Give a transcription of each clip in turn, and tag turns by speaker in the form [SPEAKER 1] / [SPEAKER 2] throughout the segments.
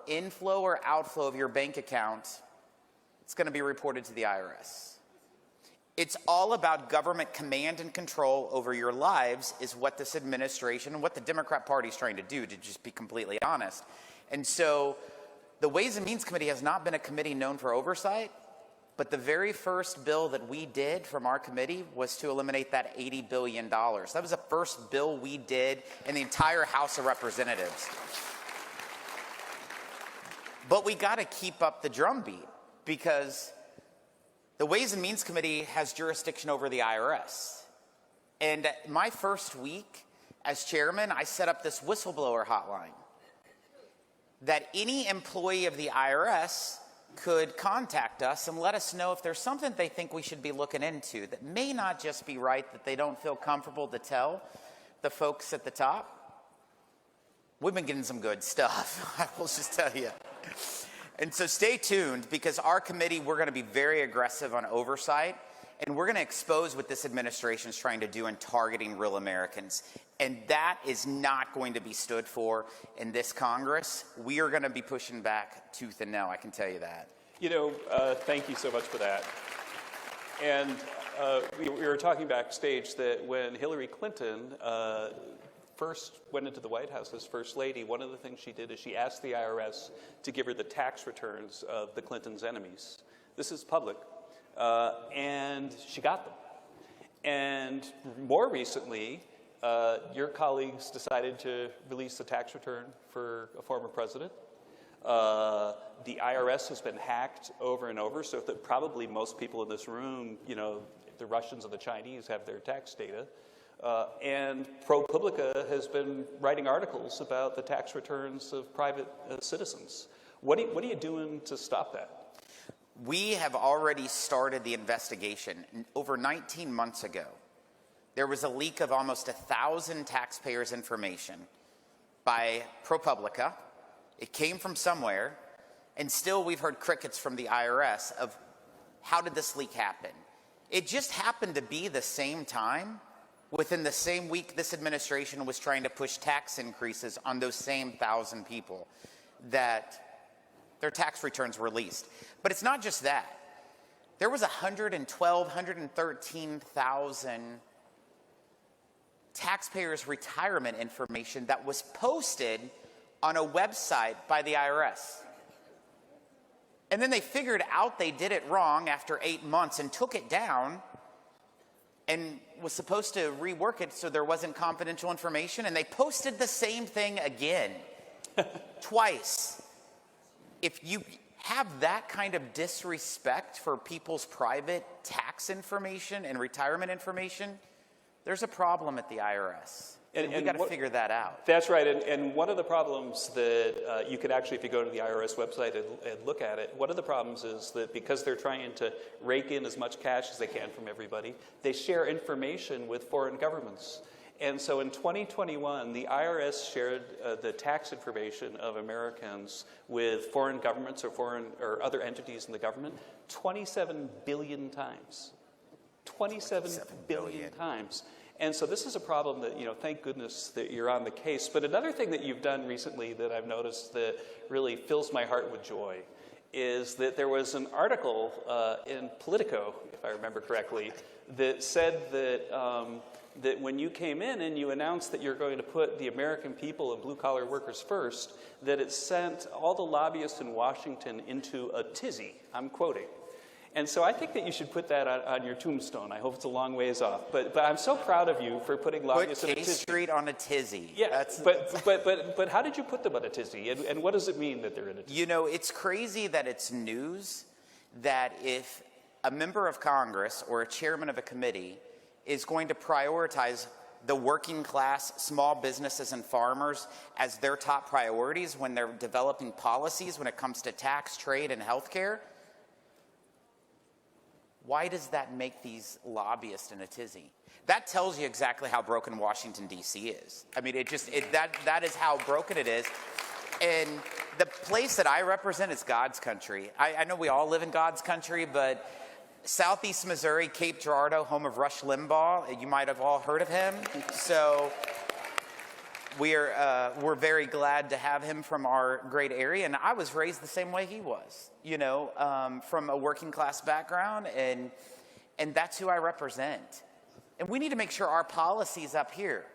[SPEAKER 1] inflow or outflow of your bank account, it's going to be reported to the IRS. It's all about government command and control over your lives is what this administration and what the Democrat Party is trying to do, to just be completely honest. And so the Ways and Means Committee has not been a committee known for oversight, but the very first bill that we did from our committee was to eliminate that $80 billion. That was the first bill we did in the entire House of Representatives. But we got to keep up the drumbeat, because the Ways and Means Committee has jurisdiction over the IRS. And my first week as chairman, I set up this whistleblower hotline that any employee of the IRS could contact us and let us know if there's something they think we should be looking into that may not just be right, that they don't feel comfortable to tell the folks at the top. We've been getting some good stuff, I will just tell you. And so stay tuned, because our committee, we're going to be very aggressive on oversight, and we're going to expose what this administration is trying to do in targeting real Americans. And that is not going to be stood for in this Congress. We are going to be pushing back tooth and nail, I can tell you that.
[SPEAKER 2] You know, thank you so much for that. And we were talking backstage that when Hillary Clinton first went into the White House as First Lady, one of the things she did is she asked the IRS to give her the tax returns of the Clintons' enemies. This is public. And she got them. And more recently, your colleagues decided to release the tax return for a former president. The IRS has been hacked over and over, so that probably most people in this room, you know, the Russians and the Chinese have their tax data. And ProPublica has been writing articles about the tax returns of private citizens. What are you doing to stop that?
[SPEAKER 1] We have already started the investigation. Over 19 months ago, there was a leak of almost 1,000 taxpayers' information by ProPublica. It came from somewhere, and still we've heard crickets from the IRS of how did this leak happen? It just happened to be the same time, within the same week this administration was trying to push tax increases on those same 1,000 people, that their tax returns were released. But it's not just that. There was 113,000 taxpayers' retirement information that was posted on a website by the IRS. And then they figured out they did it wrong after 8 months and took it down and was supposed to rework it so there wasn't confidential information, and they posted the same thing again, twice. If you have that kind of disrespect for people's private tax information and retirement information, there's a problem at the IRS. And we've got to figure that out.
[SPEAKER 2] That's right. And one of the problems that you could actually, if you go to the IRS website and look at it, one of the problems is that because they're trying to rake in as much cash as they can from everybody, they share information with foreign governments. And so in 2021, the IRS shared the tax information of Americans with foreign governments or other entities in the government 27 billion times. 27 billion times. And so this is a problem that, you know, thank goodness that you're on the case. But another thing that you've done recently that I've noticed that really fills my heart with joy is that there was an article in Politico, if I remember correctly, that said that that when you came in and you announced that you're going to put the American people and blue-collar workers first, that it sent all the lobbyists in Washington into a tizzy. I'm quoting. And so I think that you should put that on your tombstone. I hope it's a long ways off. But I'm so proud of you for putting lobbyists in a tizzy.
[SPEAKER 1] Put K Street on a tizzy.
[SPEAKER 2] Yeah, but how did you put them on a tizzy? And what does it mean that they're in a tizzy?
[SPEAKER 1] You know, it's crazy that it's news that if a member of Congress or a chairman of a committee is going to prioritize the working class, small businesses and farmers as their top priorities when they're developing policies when it comes to tax, trade, and healthcare, why does that make these lobbyists in a tizzy? That tells you exactly how broken Washington, D.C. is. I mean, that is how broken it is. And the place that I represent is God's country. I know we all live in God's country, but Southeast Missouri, Cape Girardeau, home of Rush Limbaugh, you might have all heard of him. So we're very glad to have him from our great area, and I was raised the same way he was, from a working class background, and that's who I represent. And we need to make sure our policies up here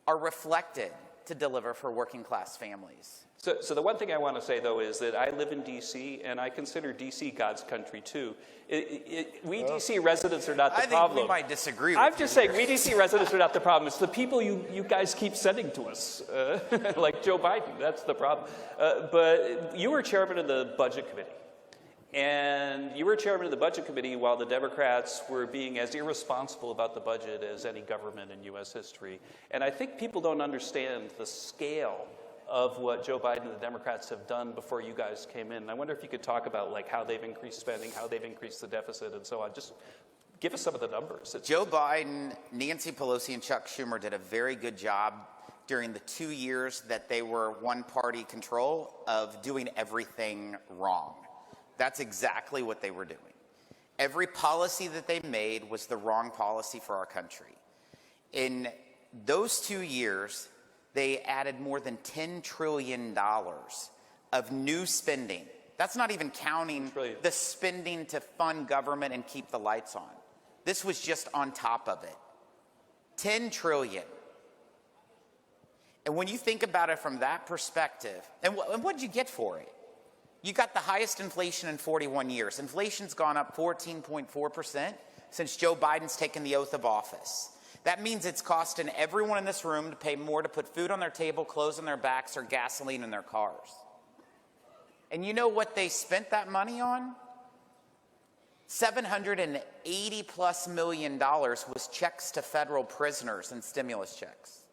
[SPEAKER 1] are reflected to deliver for working class families.
[SPEAKER 2] So the one thing I want to say, though, is that I live in D.C., and I consider D.C. God's country, too. We D.C. residents are not the problem.
[SPEAKER 1] I think we might disagree with
[SPEAKER 2] I'm
[SPEAKER 1] you
[SPEAKER 2] just saying, we D.C. residents are not the problem. It's the people you guys keep sending to us, like Joe Biden. That's the problem. But you were chairman of the Budget Committee. And you were chairman of the Budget Committee while the Democrats were being as irresponsible about the budget as any government in U.S. history. And I think people don't understand the scale of what Joe Biden and the Democrats have done before you guys came in. I wonder if you could talk about how they've increased spending, how they've increased the deficit, and so on. Just give us some of the numbers.
[SPEAKER 1] Joe Biden, Nancy Pelosi, and Chuck Schumer did a very good job during the 2 years that they were one-party control of doing everything wrong. That's exactly what they were doing. Every policy that they made was the wrong policy for our country. In those 2 years, they added more than $10 trillion of new spending. That's not even counting the spending to fund government and keep the lights on. This was just on top of it. $10 trillion. And when you think about it from that perspective, and what did you get for it? You got the highest inflation in 41 years. Inflation's gone up 14.4% since Joe Biden's taken the oath of office. That means it's costing everyone in this room to pay more to put food on their table, clothes on their backs, or gasoline in their cars. And you know what they spent that money on? $780+ million was checks to federal prisoners and stimulus checks.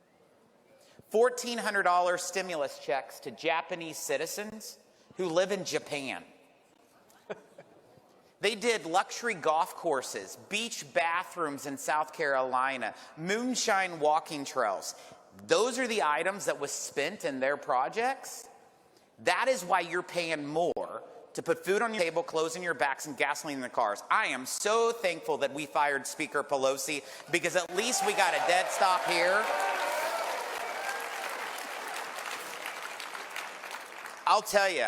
[SPEAKER 1] $1,400 stimulus checks to Japanese citizens who live in Japan. They did luxury golf courses, beach bathrooms in South Carolina, moonshine walking trails. Those are the items that was spent in their projects. That is why you're paying more to put food on your table, clothes on your backs, and gasoline in the cars. I am so thankful that we fired Speaker Pelosi, because at least we got a dead stop here. I'll tell you,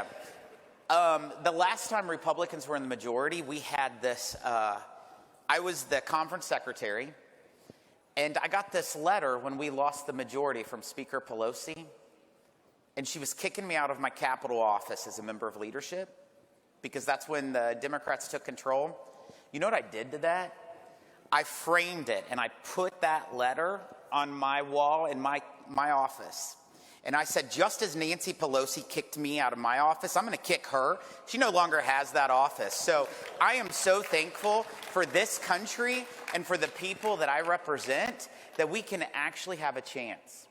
[SPEAKER 1] the last time Republicans were in the majority, we had this, I was the conference secretary, and I got this letter when we lost the majority from Speaker Pelosi, and she was kicking me out of my Capitol office as a member of leadership, because that's when the Democrats took control. You know what I did to that? I framed it, and I put that letter on my wall in my office. And I said, just as Nancy Pelosi kicked me out of my office, I'm going to kick her. She no longer has that office. So I am so thankful for this country and for the people that I represent, that we can actually have a chance.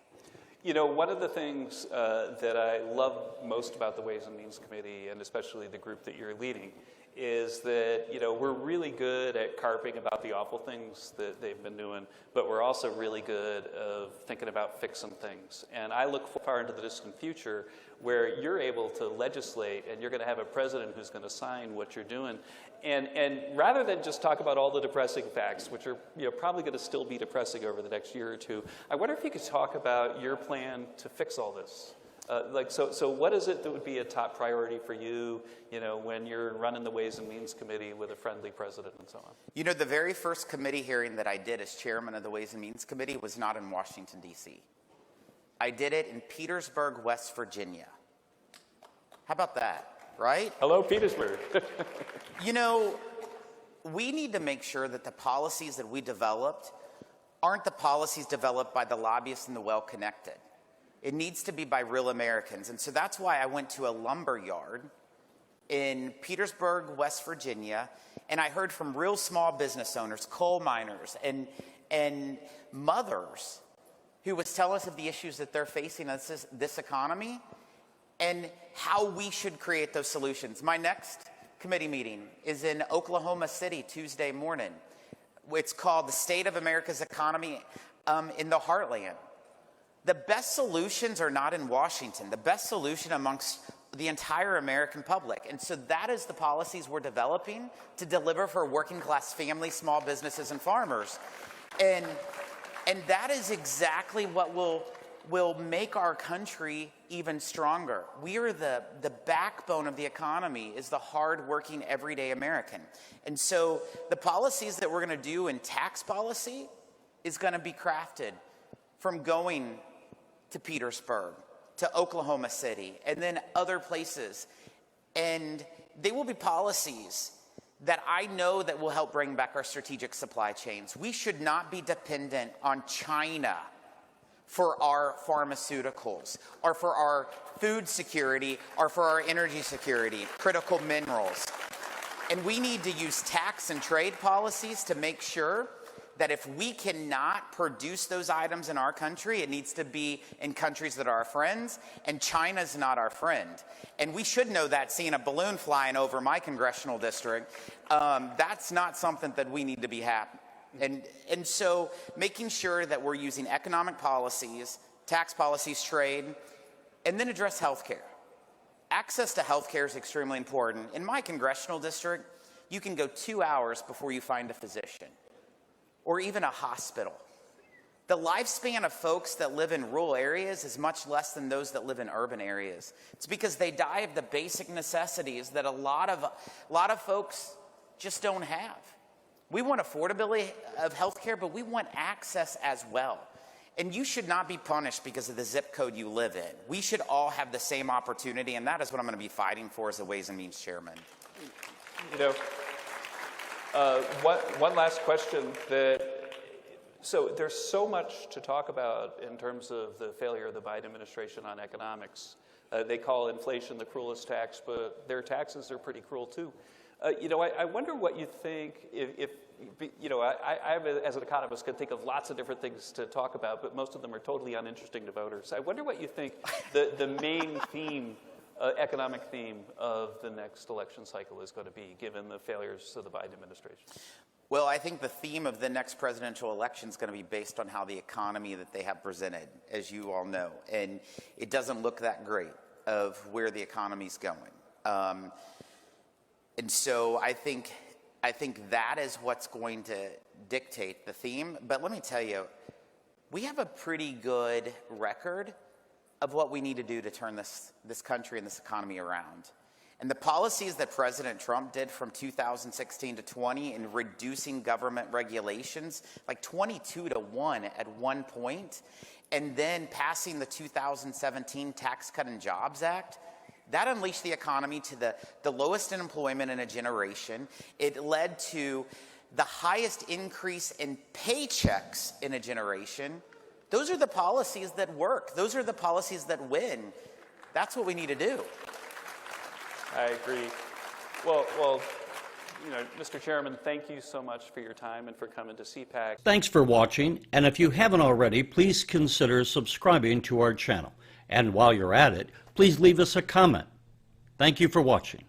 [SPEAKER 2] You know, one of the things that I love most about the Ways and Means Committee, and especially the group that you're leading, is that, we're really good at carping about the awful things that they've been doing, but we're also really good of thinking about fixing things. And I look far into the distant future where you're able to legislate, and you're going to have a president who's going to sign what you're doing. And rather than just talk about all the depressing facts, which are probably going to still be depressing over the next year or two, I wonder if you could talk about your plan to fix all this. So what is it that would be a top priority for you, when you're running the Ways and Means Committee with a friendly president and so on?
[SPEAKER 1] The very first committee hearing that I did as chairman of the Ways and Means Committee was not in Washington, D.C. I did it in Petersburg, West Virginia. How about that, right?
[SPEAKER 2] Hello, Petersburg.
[SPEAKER 1] We need to make sure that the policies that we developed aren't the policies developed by the lobbyists and the well-connected. It needs to be by real Americans. And so that's why I went to a lumber yard in Petersburg, West Virginia, and I heard from real small business owners, coal miners, and mothers who was telling us of the issues that they're facing in this economy and how we should create those solutions. My next committee meeting is in Oklahoma City Tuesday morning. It's called the State of America's Economy in the Heartland. The best solutions are not in Washington. The best solution amongst the entire American public. And so that is the policies we're developing to deliver for working class families, small businesses, and farmers. And that is exactly what will will make our country even stronger. We are the backbone of the economy is the hard-working, everyday American. And so the policies that we're going to do in tax policy is going to be crafted from going to Petersburg, to Oklahoma City, and then other places. And they will be policies that I know that will help bring back our strategic supply chains. We should not be dependent on China for our pharmaceuticals, or for our food security, or for our energy security, critical minerals. And we need to use tax and trade policies to make sure that if we cannot produce those items in our country, it needs to be in countries that are our friends, and China's not our friend. And we should know that, seeing a balloon flying over my congressional district, that's not something that we need to be happy. And so making sure that we're using economic policies, tax policies, trade, and then address healthcare. Access to healthcare is extremely important. In my congressional district, you can go 2 hours before you find a physician or even a hospital. The lifespan of folks that live in rural areas is much less than those that live in urban areas. It's because they die of the basic necessities that a lot of folks just don't have. We want affordability of healthcare, but we want access as well. And you should not be punished because of the zip code you live in. We should all have the same opportunity, and that is what I'm going to be fighting for as a Ways and Means Chairman.
[SPEAKER 2] You know, one last question. So there's so much to talk about in terms of the failure of the Biden administration on economics. They call inflation the cruelest tax, but their taxes are pretty cruel too. You know, I wonder what you think if you know, I as an economist can think of lots of different things to talk about, but most of them are totally uninteresting to voters. I wonder what you think the main theme, economic theme of the next election cycle is going to be, given the failures of the Biden administration.
[SPEAKER 1] Well, I think the theme of the next presidential election is going to be based on how the economy that they have presented, as you all know. And it doesn't look that great of where the economy's going. And so I think that is what's going to dictate the theme. But let me tell you, we have a pretty good record of what we need to do to turn this country and this economy around. And the policies that President Trump did from 2016 to 20 in reducing government regulations, like 22-1 at one point, and then passing the 2017 Tax Cut and Jobs Act, that unleashed the economy to the lowest unemployment in a generation. It led to the highest increase in paychecks in a generation. Those are the policies that work. Those are the policies that win. That's what we need to do.
[SPEAKER 2] I agree. Well, you know, Mr. Chairman, thank you so much for your time and for coming to CPAC.
[SPEAKER 3] Thanks for watching, and if you haven't already, please consider subscribing to our channel. And while you're at it, please leave us a comment. Thank you for watching.